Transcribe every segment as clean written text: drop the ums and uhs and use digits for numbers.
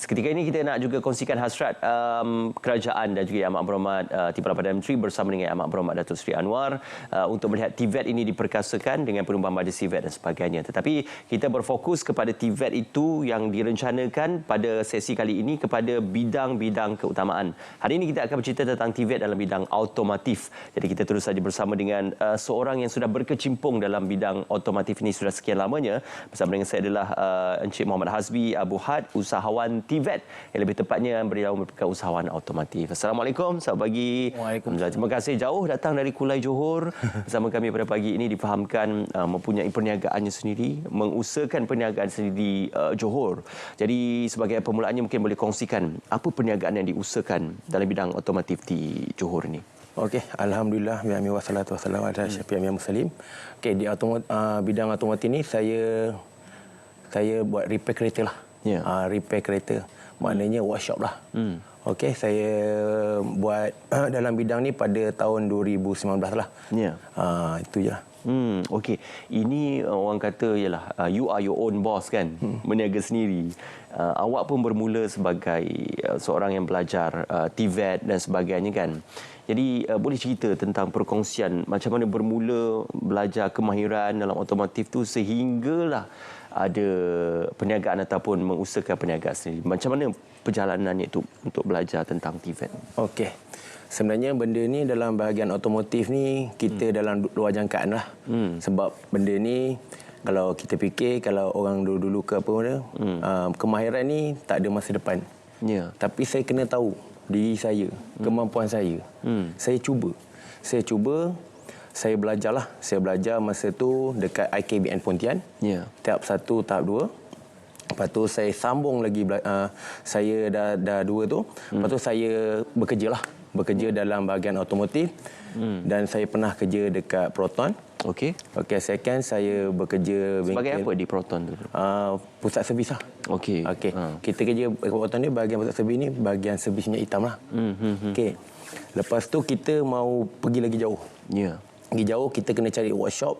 Seketika ini kita nak juga kongsikan hasrat kerajaan dan juga Yang Amat Berhormat Timbalan Perdana Menteri bersama dengan Yang Amat Berhormat Datuk Seri Anwar untuk melihat TVET ini diperkasakan dengan perubahan badan CVET dan sebagainya. Tetapi kita berfokus kepada TVET itu yang direncanakan pada sesi kali ini kepada bidang-bidang keutamaan. Hari ini kita akan bercerita tentang TVET dalam bidang automotif. Jadi kita terus saja bersama dengan seorang yang sudah berkecimpung dalam bidang automotif ini sudah sekian lamanya. Bersama dengan saya adalah Encik Muhammad Hazbi Abu Had, usahawan TVET, yang lebih tepatnya beliau merupakan usahawan automotif. Assalamualaikum, selamat pagi. Waalaikumsalam. Terima kasih jauh datang dari Kulai Johor bersama kami pada pagi ini. Difahamkan mempunyai perniagaannya sendiri, mengusahakan perniagaan sendiri di Johor. Jadi sebagai permulaannya mungkin boleh kongsikan apa perniagaan yang diusahakan dalam bidang automotif di Johor ini. Okey, alhamdulillah bihamdi wassalatu wassalamu ala syafi'il muslim. Okey, di bidang automotif ni saya buat repair kereta lah. Repair kereta. Maknanya workshop lah. Okey, saya buat dalam bidang ni pada tahun 2019 lah. Itu je lah. Okey. Ini orang kata ialah you are your own boss kan, berniaga sendiri. Awak pun bermula sebagai seorang yang belajar TVET dan sebagainya kan. Jadi boleh cerita tentang perkongsian macam mana bermula belajar kemahiran dalam otomotif tu sehinggalah ada perniagaan ataupun mengusahakan perniagaan sendiri. Macam mana perjalanannya itu untuk belajar tentang TVET? Okey. Sebenarnya benda ni dalam bahagian otomotif ni kita dalam luar jangkaan lah. Sebab benda ni kalau kita fikir, kalau orang dulu-dulu ke apa benda, kemahiran ni tak ada masa depan. Tapi saya kena tahu diri saya, kemampuan saya. Saya cuba. Saya belajarlah. Saya belajar masa tu dekat IKBN Pontian. Tahap 1, tahap 2. Lepas tu saya sambung lagi, saya dah 2 tu. Lepas tu saya bekerja dalam bahagian otomotif. Dan saya pernah kerja dekat Proton. Okey, second saya bekerja sebagai apa di Proton tu? Pusat servis lah. Okey. Kita kerja dekat Proton ni, bahagian pusat servis ni bahagian servis minyak hitam lah. Okey. Lepas tu kita mau pergi lagi jauh. Pergi jauh, kita kena cari workshop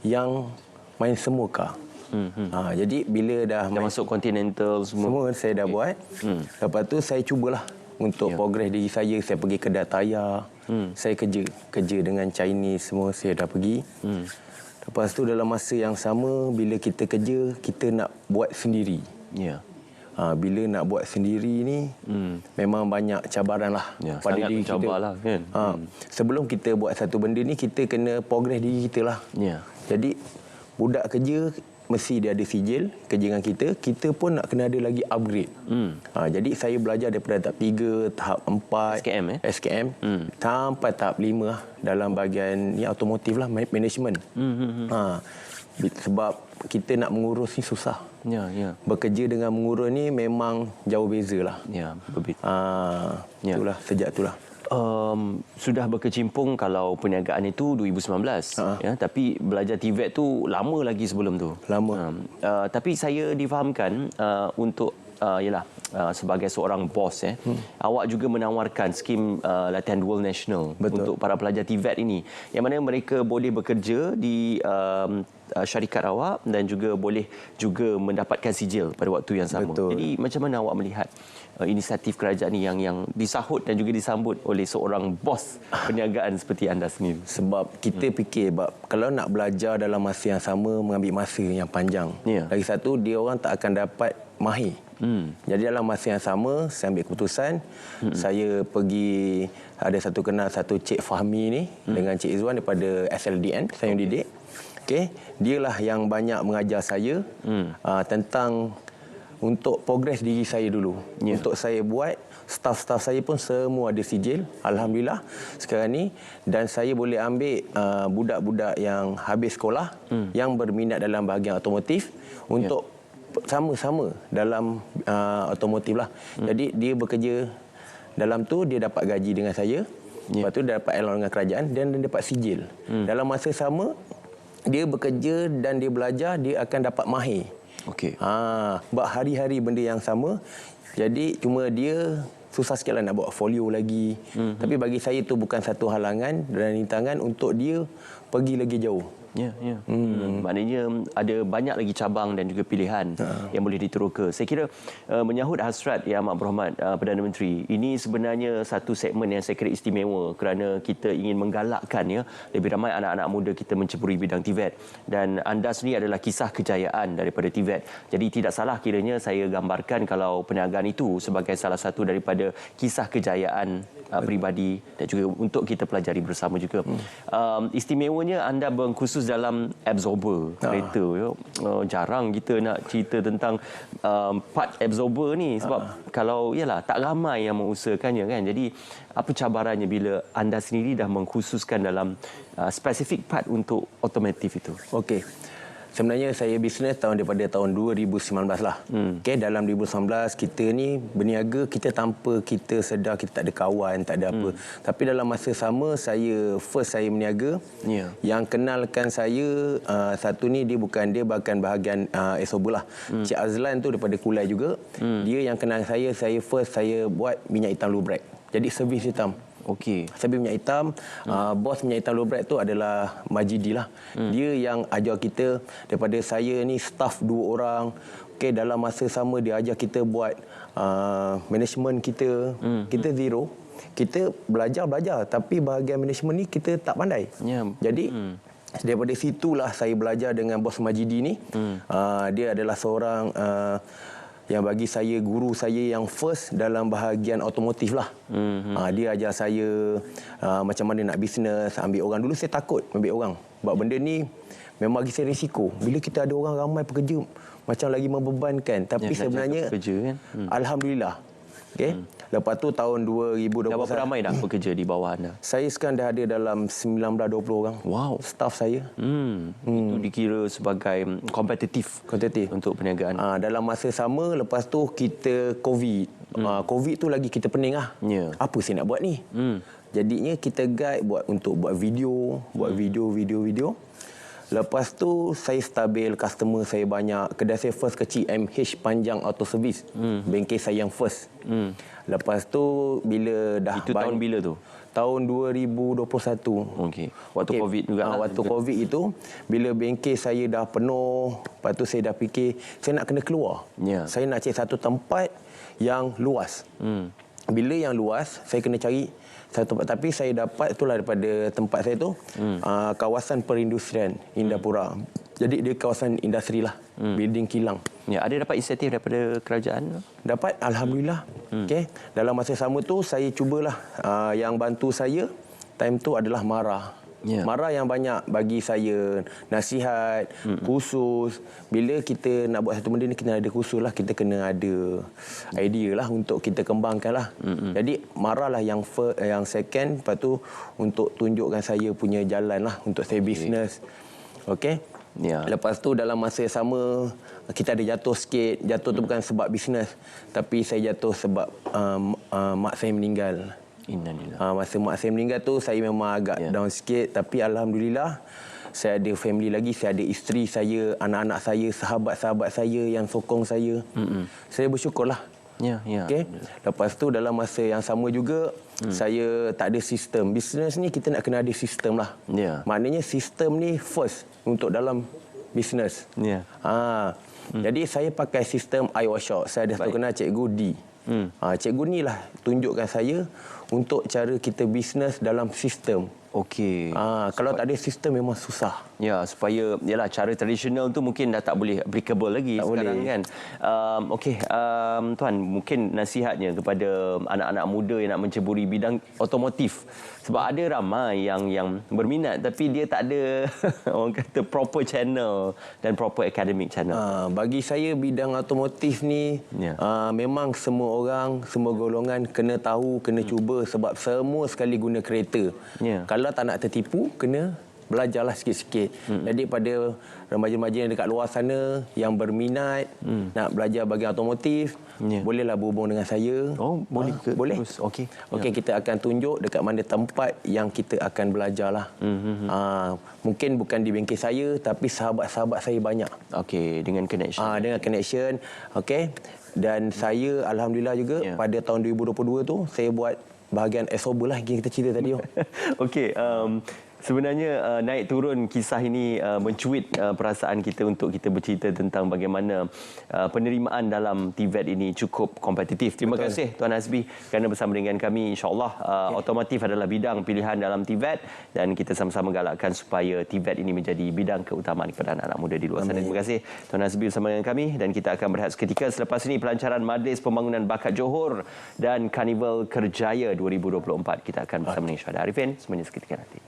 yang main semua car. Jadi bila dah masuk Continental semua saya dah buat. Lepas tu saya cubalah untuk progress diri saya. Saya pergi kedai tayar. Saya kerja dengan Chinese semua, saya dah pergi. Lepas tu dalam masa yang sama, bila kita kerja, kita nak buat sendiri. Bila nak buat sendiri ni memang banyak cabaran lah pada diri kita lah, kan? Sebelum kita buat satu benda ni, kita kena progress diri kita lah. Jadi budak kerja mesti dia ada sijil kerja dengan kita pun nak kena ada lagi upgrade. Jadi saya belajar daripada tahap 3, tahap 4 SKM sampai tahap 5 lah, dalam bahagian ni automotif lah, management. Sebab kita nak mengurus ni susah. Bekerja dengan mengurus ni memang jauh beza lah. Itulah, sejak itulah. Sudah berkecimpung kalau perniagaan itu 2019 tapi belajar TVET tu lama lagi sebelum tu. Tapi saya difahamkan untuk sebagai seorang bos awak juga menawarkan skim latihan dual national untuk para pelajar TVET ini, yang mana mereka boleh bekerja di syarikat awak dan juga boleh juga mendapatkan sijil pada waktu yang sama. Jadi macam mana awak melihat inisiatif kerajaan ini yang disahut dan juga disambut oleh seorang bos perniagaan seperti anda sendiri? Sebab kita fikir kalau nak belajar dalam masa yang sama mengambil masa yang panjang. Lagi satu, dia orang tak akan dapat mahir. Jadi dalam masa yang sama saya ambil keputusan. Saya pergi, ada satu Cik Fahmi ni dengan Cik Izwan daripada SLDN Sayung Didik. Dialah yang banyak mengajar saya tentang untuk progres diri saya dulu. Untuk saya buat, staf-staf saya pun semua ada sijil, alhamdulillah sekarang ni. Dan saya boleh ambil budak-budak yang habis sekolah yang berminat dalam bahagian otomotif untuk sama-sama dalam otomotif lah. Jadi dia bekerja dalam tu, dia dapat gaji dengan saya. Lepas tu dia dapat allowance dengan kerajaan dan dia dapat sijil. Dalam masa sama dia bekerja dan dia belajar, dia akan dapat mahir. Buat hari-hari benda yang sama. Jadi cuma dia susah sikit lah nak buat folio lagi. Tapi bagi saya tu bukan satu halangan dan rintangan untuk dia pergi lagi jauh. Ya, ya. Maknanya ada banyak lagi cabang dan juga pilihan yang boleh diteroka. Saya kira menyahut hasrat Yang Amat Berhormat Perdana Menteri, ini sebenarnya satu segmen yang saya kira istimewa kerana kita ingin menggalakkan lebih ramai anak-anak muda kita menceburi bidang TVET. Dan anda sendiri adalah kisah kejayaan daripada TVET. Jadi tidak salah kiranya saya gambarkan kalau perniagaan itu sebagai salah satu daripada kisah kejayaan peribadi dan juga untuk kita pelajari bersama juga. Istimewanya anda berkhusus dalam absorber kereta. Jarang kita nak cerita tentang part absorber ni sebab kalau yalah tak ramai yang mengusahakannya kan. Jadi apa cabarannya bila anda sendiri dah mengkhususkan dalam spesifik part untuk otomotif itu? Okey. Sebenarnya saya bisnes daripada tahun 2019 lah. Okey, dalam 2019 kita ni berniaga, kita tanpa kita sedar, kita tak ada kawan, tak ada apa. Tapi dalam masa sama saya berniaga. Yang kenalkan saya satu ni dia bahkan bahagian Esobo lah. Cik Azlan tu daripada Kulai juga. Dia yang kenal saya saya buat minyak hitam lubrek. Jadi servis hitam. Okey. Servis minyak hitam, bos minyak hitam lubrek tu adalah Majidi lah. Dia yang ajar kita, daripada saya ni staff 2 orang. Okey, dalam masa sama dia ajar kita buat management kita. Kita zero. Kita belajar tapi bahagian management ni kita tak pandai. Jadi daripada situlah saya belajar dengan bos Majidi ni. Dia adalah seorang yang bagi saya guru saya yang first dalam bahagian otomotif lah. Dia ajar saya macam mana nak bisnes, ambil orang. Dulu saya takut ambil orang. Sebab benda ni memang bagi saya risiko. Bila kita ada orang ramai pekerja, macam lagi membebankan. Tapi sebenarnya, pekerja, kan? Alhamdulillah. Okay? Lepas tu tahun 2021. Dah berapa ramai dah pekerja di bawah anda? Saya sekarang dah ada dalam 19-20 orang. Wow. Staff saya. Itu dikira sebagai kompetitif untuk perniagaan. Dalam masa sama, lepas tu kita COVID. COVID tu lagi kita pening lah. Apa saya nak buat ni? Jadinya kita guide buat video. Lepas tu saya stabil, customer saya banyak. Kedai saya first kecil, MH Panjang Auto Service. Bengkel saya yang first. Lepas tu bila dah itu tahun bila tu? Tahun 2021. Okey. Waktu COVID juga. Waktu COVID itu, bila bengkel saya dah penuh, lepas tu saya dah fikir saya nak kena keluar. Saya nak cari satu tempat yang luas. Bila yang luas, saya kena cari satu tempat. Tapi saya dapat itulah daripada tempat saya tu, kawasan perindustrian Indapura. Jadi dia kawasan industri lah, building kilang. Ada dapat insentif daripada kerajaan? Dapat, alhamdulillah. Okey. Dalam masa sama tu saya cubalah, yang bantu saya time tu adalah Mara. Mara yang banyak bagi saya nasihat, kursus. Bila kita nak buat satu benda ni, kita ada kursus lah. Kita kena ada idea lah untuk kita kembangkan lah. Jadi Mara lah yang second. Lepas tu untuk tunjukkan saya punya jalan lah untuk saya bisnes. Okey. Lepas tu dalam masa yang sama kita ada jatuh sikit. Jatuh tu bukan sebab bisnes, tapi saya jatuh sebab mak saya meninggal. Masa mak saya meninggal tu saya memang agak down sikit. Tapi alhamdulillah saya ada family lagi. Saya ada isteri saya, anak-anak saya, sahabat-sahabat saya yang sokong saya. Saya bersyukurlah. Okay? Lepas tu dalam masa yang sama juga saya tak ada sistem. Bisnes ni kita nak kena ada sistem lah. Maknanya sistem ni first untuk dalam bisnes. Jadi saya pakai sistem iWashshop. Saya ada satu kenal Cikgu D. Cikgu ni lah tunjukkan saya untuk cara kita bisnes dalam sistem. Okey. Kalau tak ada sistem memang susah. Supaya yalah cara tradisional tu mungkin dah tak boleh applicable lagi tak sekarang boleh. Kan. Okey, tuan, mungkin nasihatnya kepada anak-anak muda yang nak menceburi bidang otomotif. Sebab ada ramai yang berminat tapi dia tak ada orang kata proper channel dan proper academic channel. Bagi saya bidang otomotif ni memang semua orang, semua golongan kena tahu, kena cuba sebab semua sekali guna kereta. Kalau tak nak tertipu, kena belajarlah sikit-sikit. Jadi pada remaja-remaja yang dekat luar sana yang berminat nak belajar bahagian otomotif, bolehlah berhubung dengan saya. Boleh ke? Boleh. Okey. Kita akan tunjuk dekat mana tempat yang kita akan belajarlah. Mungkin bukan di bengkel saya, tapi sahabat-sahabat saya banyak. Okey, dengan connection. Dengan connection. Okey. Dan saya alhamdulillah juga pada tahun 2022 tu saya buat bahagian Esobo lah yang kita cerita tadi. Okey, Sebenarnya naik turun kisah ini mencuit perasaan kita untuk kita bercerita tentang bagaimana penerimaan dalam TVET ini cukup kompetitif. Terima kasih Tuan Hasbi kerana bersama dengan kami. InsyaAllah otomotif adalah bidang pilihan dalam TVET dan kita sama-sama galakkan supaya TVET ini menjadi bidang keutamaan kepada anak-anak muda di luar sana. Terima kasih Tuan Hasbi bersama dengan kami dan kita akan berehat seketika selepas ini pelancaran Majlis Pembangunan Bakat Johor dan Karnival Kerjaya 2024. Kita akan bersama dengan Syuhada Arifin semuanya seketika nanti.